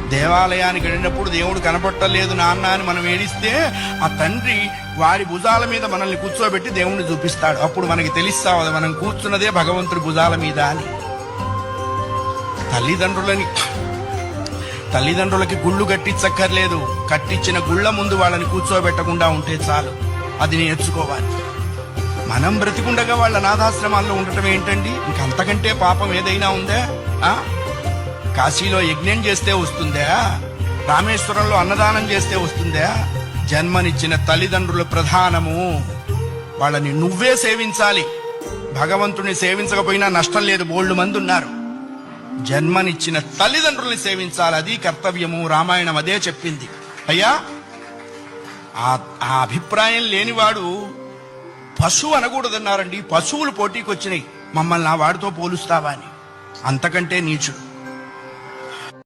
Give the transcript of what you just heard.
దేవాలయానికి వెళ్ళినప్పుడు దేవుడు కనపట్టలేదు నాన్న అని మనం ఏడిస్తే ఆ తండ్రి వారి భుజాల మీద మనల్ని కూర్చోబెట్టి దేవుణ్ణి చూపిస్తాడు. అప్పుడు మనకి తెలుస్తావు మనం కూర్చున్నదే భగవంతుడి భుజాల మీద అని. తల్లిదండ్రులకి గుళ్ళు కట్టించక్కర్లేదు. కట్టించిన గుళ్ళ ముందు వాళ్ళని కూర్చోబెట్టకుండా ఉంటే చాలు. అది నేర్చుకోవాలి. మనం బ్రతికుండగా వాళ్ళ అనాథాశ్రమాల్లో ఉండటం ఏంటండి? ఇంకంతకంటే పాపం ఏదైనా ఉందా? కాశీలో యజ్ఞం చేస్తే వస్తుందా? రామేశ్వరంలో అన్నదానం చేస్తే వస్తుందా? జన్మనిచ్చిన తల్లిదండ్రుల ప్రధానము. వాళ్ళని నువ్వే సేవించాలి. భగవంతుని సేవించకపోయినా నష్టం లేదు, బోల్డు మంది ఉన్నారు. జన్మనిచ్చిన తల్లిదండ్రుల్ని సేవించాలి, అది కర్తవ్యము. రామాయణం అదే చెప్పింది. అయ్యా, ఆ అభిప్రాయం లేనివాడు పశువు అనకూడదన్నారండి. పశువులు పోటీకి వచ్చినాయి, మమ్మల్ని ఆ వాడితో పోలుస్తావా అని. అంతకంటే నీచుడు.